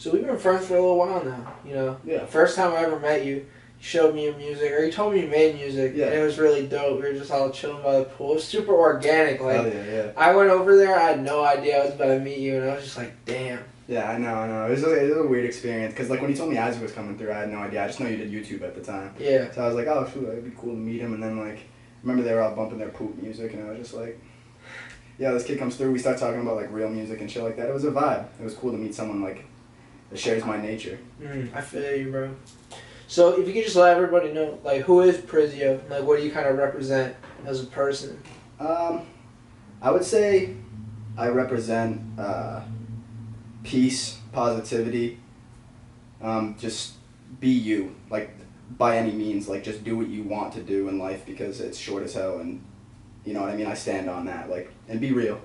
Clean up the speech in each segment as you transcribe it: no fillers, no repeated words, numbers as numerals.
So we've been friends for a little while now, you know. Yeah. First time I ever met you, you showed me your music, or you told me you made music, Yeah. and it was really dope. We were just all chilling by the pool. It was super organic. Like, Oh, yeah. I went over there, I had no idea I was about to meet you, and I was just like, damn. Yeah, I know. It was a weird experience, because, like, when you told me Isaac was coming through, I had no idea. I just know you did YouTube at the time. Yeah. So I was like, oh, shoot, it'd be cool to meet him, and then, like, I remember they were all bumping their poop music, and I was just like, yeah, this kid comes through, we start talking about, like, real music and shit like that. It was a vibe. It was cool to meet someone, like, that shares my nature. I feel you, bro. So if you could just let everybody know, like, who is Prizio? Like, what do you kind of represent as a person? I would say I represent peace, positivity, just be you, like, by any means, like, just do what you want to do in life, because it's short as hell, and, you know what I mean, I stand on that, like, and be real.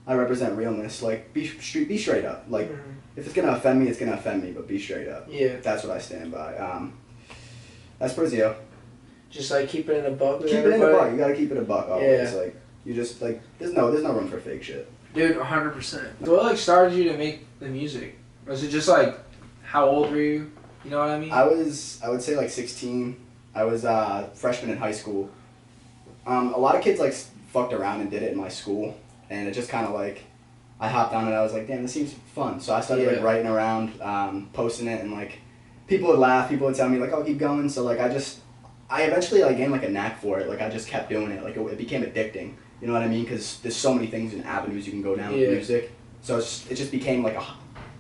I represent realness, like, be straight up, like, if it's gonna offend me, it's gonna offend me, but be straight up. Yeah. That's what I stand by. That's Prizio. Just, like, keep it in a buck with Keep everybody? it in a buck, you gotta keep it a buck always, Yeah. like, you just, like, there's no room for fake shit. Dude, 100%. So what, like, started you to make the music? Was it just, like, how old were you? You know what I mean? I would say, like, 16. I was a freshman in high school. A lot of kids, like, fucked around and did it in my school, and it just kind of, like, I hopped on it. I was like, damn, this seems fun. So I started, like, writing around, posting it, and, like, people would laugh. People would tell me, like, oh, keep going. So, like, I eventually, like, gained, like, a knack for it. Like, I just kept doing it. Like, it became addicting. You know what I mean? Because there's so many things and avenues you can go down with music. So it just became, like,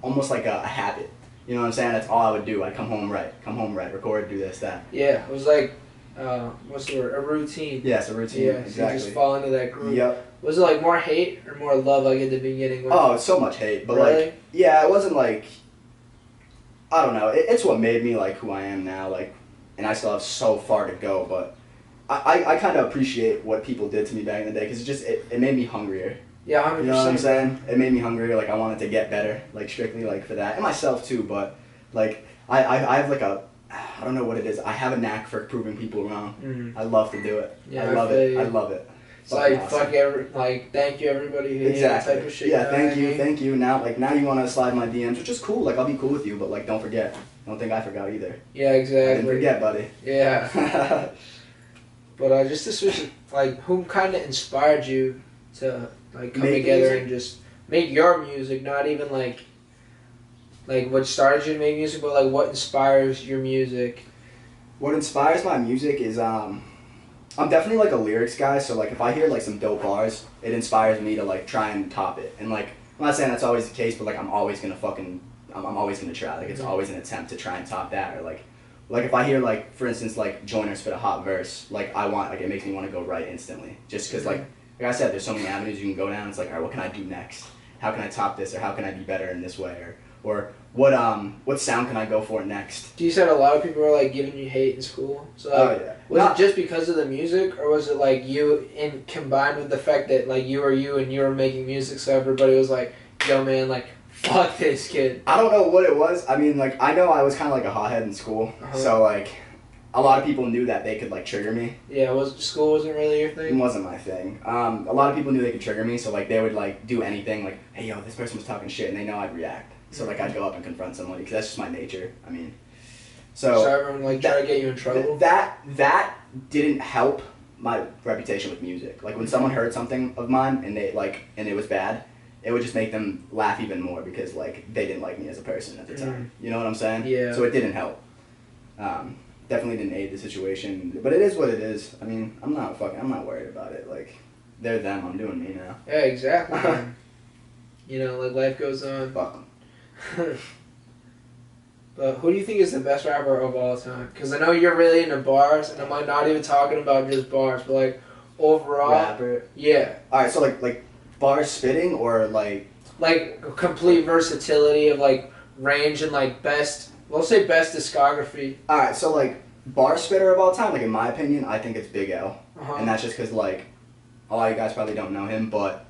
almost like a habit. You know what I'm saying? That's all I would do. I'd come home, write, record, do this, that. Yeah, it was like, what's the word? A routine. Yeah, it's a routine. Yeah, exactly. so you just fall into that groove. Yep. Was it like more hate or more love, like at the beginning? Oh, so much hate, but really? like, yeah, it wasn't like, I don't know. It's what made me like who I am now. Like, and I still have so far to go, but I kind of appreciate what people did to me back in the day, because it made me hungrier. Yeah, 100%. You know what I'm saying? It made me hungrier. Like, I wanted to get better, like, strictly, like, for that. And myself, too, but, like, I have, like, I don't know what it is. I have a knack for proving people wrong. I love to do it. Yeah, I love it. I love it. It's like, awesome. Thank you, everybody who exactly. type of shit. Yeah, thank you. Now you want to slide my DMs, which is cool. Like, I'll be cool with you, but, like, don't forget. Don't think I forgot either. Yeah, exactly. I didn't forget, buddy. Yeah. But just to switch, like, who kind of inspired you to, like, come together and just make your music? Not even like what started you to make music, but like what inspires your music? What inspires my music is I'm definitely like a lyrics guy. So like if I hear like some dope bars, it inspires me to like try and top it. And like I'm not saying that's always the case, but like I'm always gonna try. Like it's always an attempt to try and top that, or like if I hear, like, for instance, like, Joyner spit a hot verse, like, it makes me want to go right instantly. Just because, like I said, there's so many avenues you can go down. It's like, all right, what can I do next? How can I top this? Or how can I be better in this way? Or what sound can I go for next? You said a lot of people were, like, giving you hate in school. So, like, yeah. Was it just because of the music, or was it, like, you combined with the fact that, like, you and you were making music, so everybody was like, yo, man, like, fuck this kid? I don't know what it was. I mean, like, I know I was kind of like a hothead in school. So, like, a lot of people knew that they could, like, trigger me. Yeah, school wasn't really your thing? It wasn't my thing. A lot of people knew they could trigger me, so, like, they would, like, do anything, like, hey, yo, this person was talking shit, and they know I'd react. So, like, I'd go up and confront somebody, because that's just my nature. I mean, so everyone, like, try to get you in trouble? That didn't help my reputation with music. Like, when someone heard something of mine, and and it was bad, it would just make them laugh even more, because, like, they didn't like me as a person at the time. You know what I'm saying? Yeah. So it didn't help. Definitely didn't aid the situation, but it is what it is. I mean, I'm not worried about it. Like, they're them, I'm doing me now. Yeah, exactly. You know, like, life goes on. Fuck them. But who do you think is the best rapper of all time? Because I know you're really into bars, and I'm, like, not even talking about just bars, but, like, overall. Rapper? Yeah. Alright, so, like bar spitting, or, like... Like, complete versatility of, like, range and, like, we'll say best discography. Alright, so, like, bar spitter of all time, like, in my opinion, I think it's Big L. And that's just because, like, a lot of you guys probably don't know him, but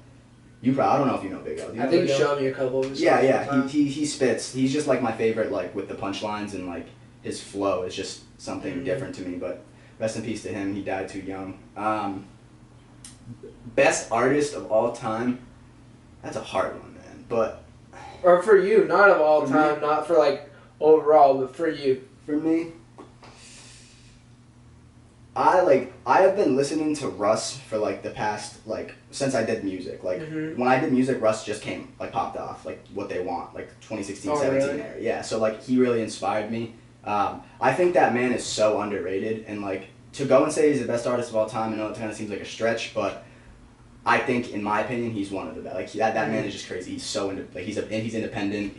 I don't know if you know Big L. I think you showed me a couple of his songs. Yeah, he spits. He's just, like, my favorite, like, with the punchlines, and, like, his flow is just something different to me, but rest in peace to him. He died too young. Best artist of all time, that's a hard one, man, but Or for you, not of all time, not for like overall, but for you. For me, I have been listening to Russ for like the past like since I did music. Like when I did music, Russ just popped off like What They Want, like 2016, 17 really? there. Yeah, so like he really inspired me. I think that man is so underrated, and like to go and say he's the best artist of all time, I know it kind of seems like a stretch, but I think in my opinion he's one of the best. Like that man is just crazy. He's so he's independent.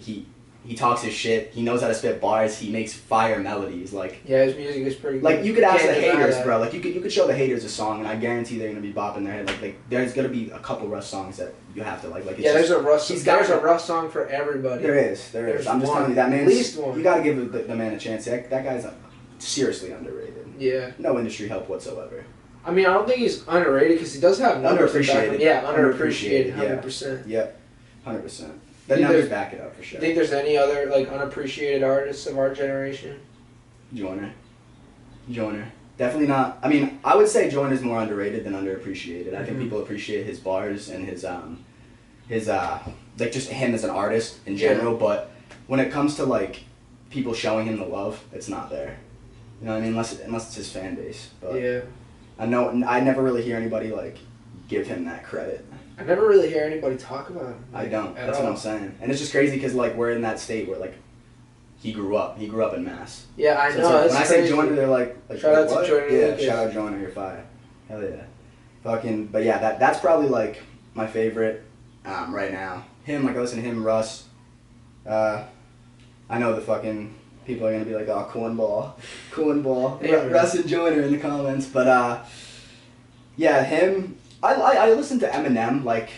He talks his shit. He knows how to spit bars. He makes fire melodies. Like yeah, his music is pretty good. Like you could ask the haters, bro. Like you could show the haters a song, and I guarantee they're gonna be bopping their head. Like there's gonna be a couple Russ songs that you have to like. It's yeah, there's a Russ. There's a Russ song for everybody. There is. I'm just telling you that man. At least one. You gotta give the man a chance. That guy's seriously underrated. Yeah. No industry help whatsoever. I mean, I don't think he's underrated because he does have numbers. Underappreciated. Yeah, underappreciated. 100%. Yep. 100%. The numbers back it up for sure. Think there's any other like unappreciated artists of our generation? Joyner. Definitely not. I mean, I would say Joyner's more underrated than underappreciated. I think people appreciate his bars and his like just him as an artist in general. But when it comes to like people showing him the love, it's not there. You know what I mean? Unless it's his fan base. But yeah. I never really hear anybody like give him that credit. I never really hear anybody talk about him. I don't. That's what I'm saying. And it's just crazy because like we're in that state where like he grew up in Mass. Yeah, I know. Like, when I say Joyner, they're like shout out to Joyner. Yeah, shout out Joyner, you're fire. Hell yeah. Fucking, but yeah, that's probably like my favorite right now. Him, like I listen to him, Russ. I know the fucking people are gonna be like, oh, cornball. Yeah, Russ and Joyner in the comments, but yeah, him. I listen to Eminem like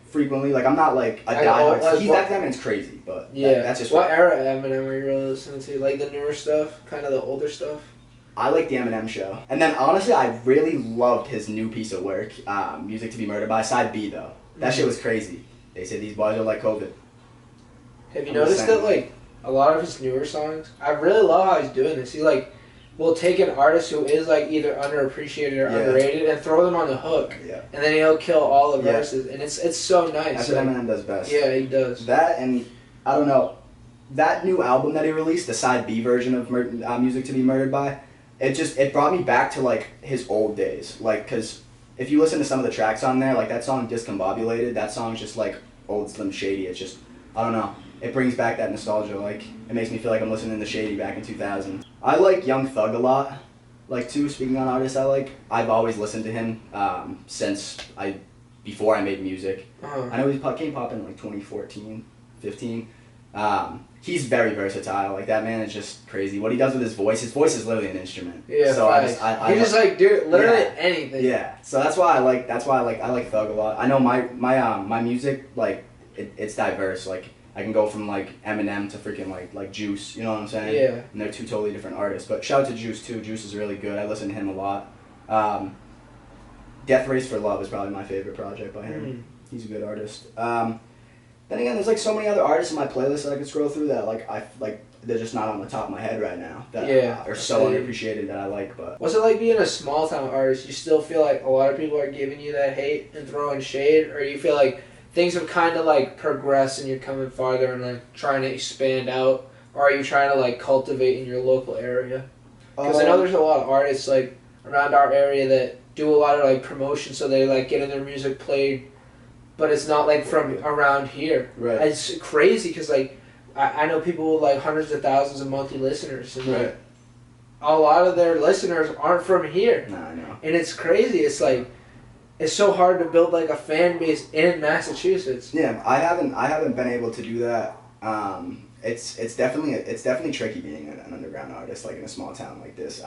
frequently. Like I'm not like a diehard. That man's crazy, but yeah, that's just what era Eminem are you really listening to? Like the newer stuff, kind of the older stuff. I like the Eminem Show, and then honestly, I really loved his new piece of work, "Music to Be Murdered By." Side B though, that shit was crazy. They say these bars are like COVID. Have you noticed that like a lot of his newer songs? I really love how he's doing this. He like will take an artist who is like either underappreciated or underrated and throw them on the hook. Yeah. And then he'll kill all the verses, and it's so nice. That's what Eminem does best. Yeah, he does. That, and I don't know, that new album that he released, the Side B version of Music to Be Murdered By, it brought me back to like his old days. Like, cause if you listen to some of the tracks on there, like that song Discombobulated, that song's just like old Slim Shady. It's just, I don't know. It brings back that nostalgia. Like, it makes me feel like I'm listening to Shady back in 2000. I like Young Thug a lot. Like, too, speaking on artists I like, I've always listened to him before I made music. I know he came pop in like 2014, 15. He's very versatile. Like, that man is just crazy. What he does with his voice is literally an instrument. Yeah, so he just like do literally anything. Yeah. So that's why I like Thug a lot. I know my music, like, it's diverse. Like, I can go from like Eminem to freaking like Juice, you know what I'm saying? Yeah. And they're two totally different artists. But shout out to Juice too. Juice is really good. I listen to him a lot. Death Race for Love is probably my favorite project by him. He's a good artist. Then again, there's like so many other artists in my playlist that I could scroll through that they're just not on the top of my head right now. That are so underappreciated that I like. But what's it like being a small town artist? You still feel like a lot of people are giving you that hate and throwing shade, or you feel like things have kind of like progressed and you're coming farther and like trying to expand out, or are you trying to like cultivate in your local area? Because I know there's a lot of artists like around our area that do a lot of like promotion, so they like getting their music played, but it's not like from around here. Right. And it's crazy because like I know people with like hundreds of thousands of monthly listeners, and like a lot of their listeners aren't from here. Nah, I know. And it's crazy. It's like, it's so hard to build like a fan base in Massachusetts. Yeah, I haven't been able to do that. It's definitely tricky being an underground artist like in a small town like this.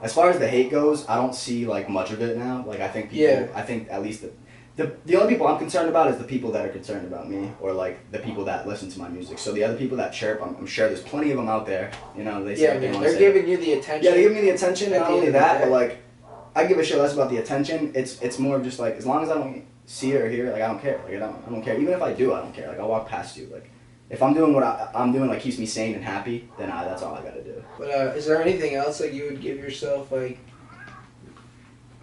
As far as the hate goes, I don't see like much of it now. Like I think people, I think at least the only people I'm concerned about is the people that are concerned about me, or like the people that listen to my music. So the other people that chirp, I'm sure there's plenty of them out there. You know, they say they're giving you the attention. Yeah, they give me the attention. Not only that, but like, I give a shit less about the attention. It's more of just like, as long as I don't see it or hear it, like I don't care. Like I don't care. Even if I do, I don't care. Like I'll walk past you. Like if I'm doing what I'm doing, like keeps me sane and happy, then that's all I gotta do. But is there anything else like you would give yourself, like,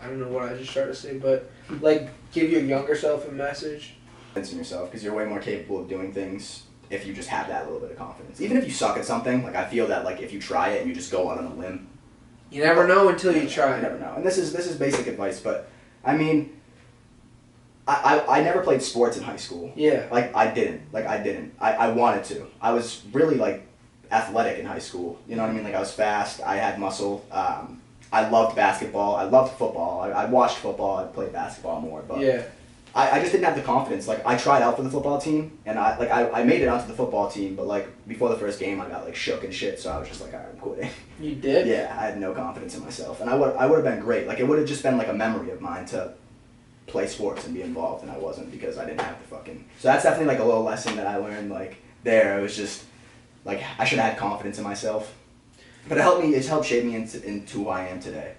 I don't know what I just tried to say, but like give your younger self a message? In yourself, because you're way more capable of doing things if you just have that little bit of confidence. Even if you suck at something, like I feel that like if you try it and you just go out on a limb, you never know until you try. You never know. And this is basic advice, but I mean, I never played sports in high school. Yeah. I didn't. I wanted to. I was really like athletic in high school. You know what I mean? Like I was fast. I had muscle. I loved basketball. I loved football. I watched football. I played basketball more, but yeah. I just didn't have the confidence. Like I tried out for the football team, and I made it onto the football team, but like before the first game, I got like shook and shit. So I was just like, alright, I'm quitting. You did? Yeah, I had no confidence in myself, and I would have been great. Like it would have just been like a memory of mine to play sports and be involved, and I wasn't because I didn't have the fucking. So that's definitely like a little lesson that I learned. Like there, it was just like I should have had confidence in myself, but it helped me. It's helped shape me into who I am today.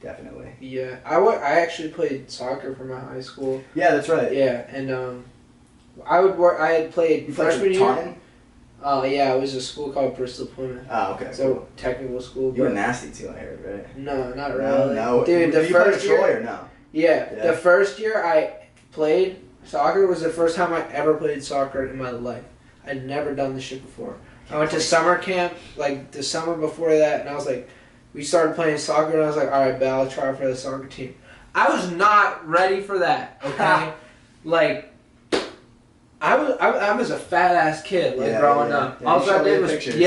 Definitely. Yeah, I actually played soccer for my high school. Yeah, that's right. Yeah, and I would work. I had played freshman year. Yeah, it was a school called Bristol Plymouth. Oh, okay. So cool. Technical school. You were nasty too, I heard, right? No, not really. No. Dude, the first year. Troy or no? Yeah, the first year I played soccer was the first time I ever played soccer in my life. I'd never done this shit before. I went to summer camp like the summer before that, and I was like. We started playing soccer, and I was like, all right, Bet, I'll try for the soccer team. I was not ready for that, okay? Like, I was a fat-ass kid, like, growing up. Yeah, all I did was, you've seen,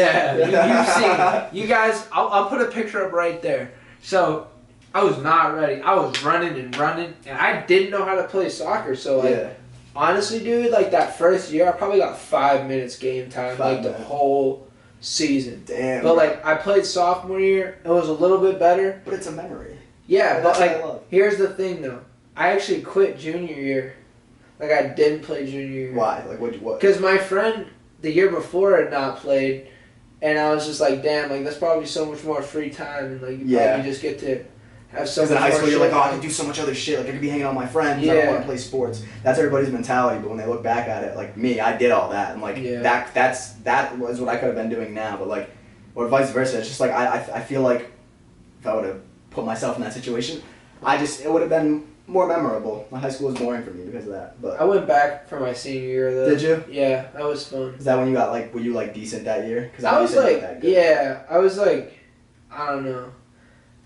you guys, I'll put a picture up right there. So, I was not ready. I was running, and I didn't know how to play soccer, so, like, honestly, dude, like, that first year, I probably got 5 minutes game time, like, the whole season. Damn. But like I played sophomore year, it was a little bit better. But it's a memory. Yeah, but like here's the thing though. I actually quit junior year. Like I didn't play junior year. Why? Like what? Because my friend the year before had not played, and I was just like, damn, like that's probably so much more free time, and like you probably just get to have so much in high school, you're like, oh, I can can do so much other shit. Like I could be hanging out with my friends. I don't want to play sports. That's everybody's mentality. But when they look back at it, like me, I did all that, and like that was what I could have been doing now. But like, or vice versa. It's just like I feel like if I would have put myself in that situation, it would have been more memorable. My high school was boring for me because of that. But I went back for my senior year though. Did you? Yeah, that was fun. Is that when you got like? Were you like decent that year? Because I was like, I was like, I don't know.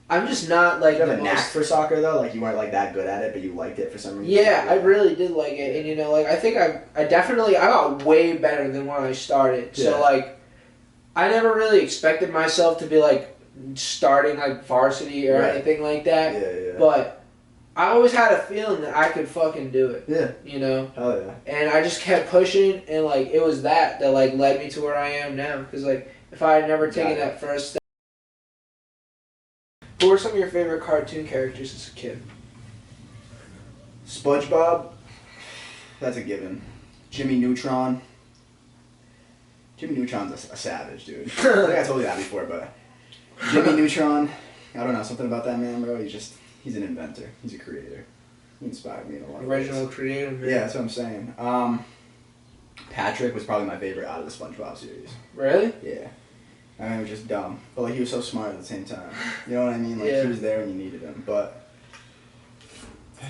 I'm just not like. Did you have a knack for soccer though? Like you weren't like that good at it, but you liked it for some reason. Yeah, I really did like it, and you know, like I think I got way better than when I started. Yeah. So like, I never really expected myself to be like starting like varsity or anything like that. Yeah. But I always had a feeling that I could fucking do it. Yeah. You know. Hell yeah. And I just kept pushing, and like it was that like led me to where I am now. Because like if I had never taken that first step. Who were some of your favorite cartoon characters as a kid? SpongeBob. That's a given. Jimmy Neutron. Jimmy Neutron's a savage, dude. I think I told you that before, but Jimmy Neutron. I don't know, something about that man, bro. He's an inventor. He's a creator. He inspired me in a lot of ways. Original creator, man. Yeah, that's what I'm saying. Patrick was probably my favorite out of the SpongeBob series. Really? Yeah. I mean, he was just dumb, but like he was so smart at the same time. You know what I mean? Like he was there when you needed him. But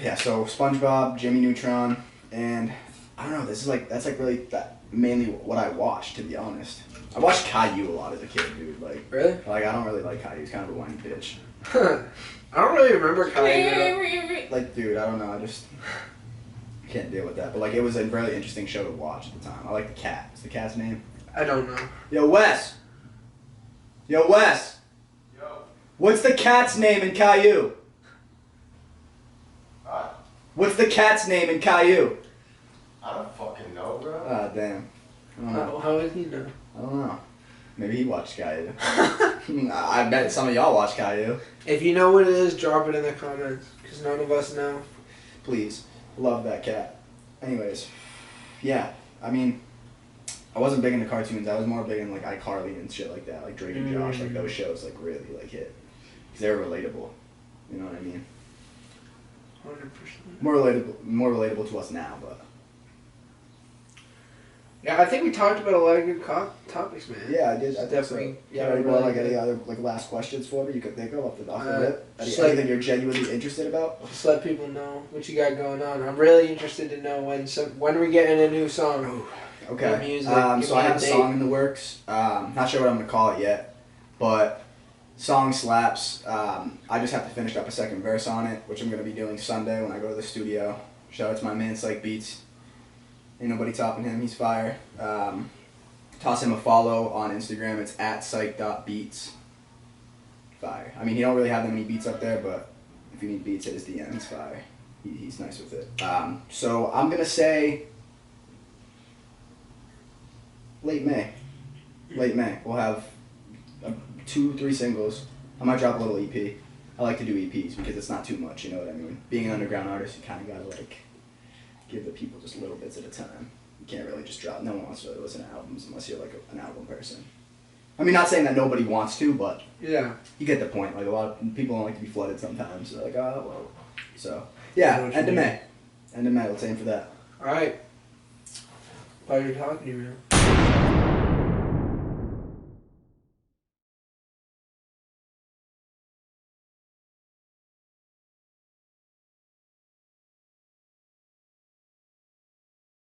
yeah, so SpongeBob, Jimmy Neutron, and I don't know. That's really mainly what I watched. To be honest, I watched Caillou a lot as a kid, dude. Like really? Like I don't really like Caillou. He's kind of a whiny bitch. I don't really remember Caillou. Like, dude, I don't know. I just can't deal with that. But like, it was a really interesting show to watch at the time. I like the cat. What's the cat's name? I don't know. Yo, Wes. Yo, Wes. Yo. What's the cat's name in Caillou? What? What's the cat's name in Caillou? I don't fucking know, bro. Ah, damn. I don't know. How would he know? I don't know. Maybe he watched Caillou. I bet some of y'all watch Caillou. If you know what it is, drop it in the comments, because none of us know. Please. Love that cat. Anyways. Yeah. I mean, I wasn't big into cartoons. I was more big in like iCarly and shit like that. Like Drake and Josh. Like those shows like really like hit. Because they were relatable. You know what I mean? 100%. More relatable to us now, but... Yeah, I think we talked about a lot of good topics, man. Yeah, I did. I definitely. So. Yeah, really like any other like last questions for me you could think of off the rip? Anything you're genuinely interested about? Just let people know what you got going on. I'm really interested to know when we're getting a new song. Okay. Your music. So I have a song in the works. Not sure what I'm gonna call it yet, but song slaps. I just have to finish up a second verse on it, which I'm gonna be doing Sunday when I go to the studio. Shout out to my man Psych Beats. Ain't nobody topping him. He's fire. Toss him a follow on Instagram. It's @psych.beats. Fire. I mean, he don't really have that many beats up there, but if you need beats, hit his DM. He's fire. He's nice with it. So I'm gonna say late May. Late May. We'll have 2-3 singles. I might drop a little EP. I like to do EPs because it's not too much. You know what I mean? Being an underground artist, you kind of gotta like give the people just little bits at a time. You can't really just drop. No one wants to really listen to albums unless you're like an album person. I mean, not saying that nobody wants to, but yeah, you get the point. Like a lot of people don't like to be flooded sometimes. They're like, oh well. So yeah, end of May. End of May. Let's aim for that. All right. Pleasure talking to you, man.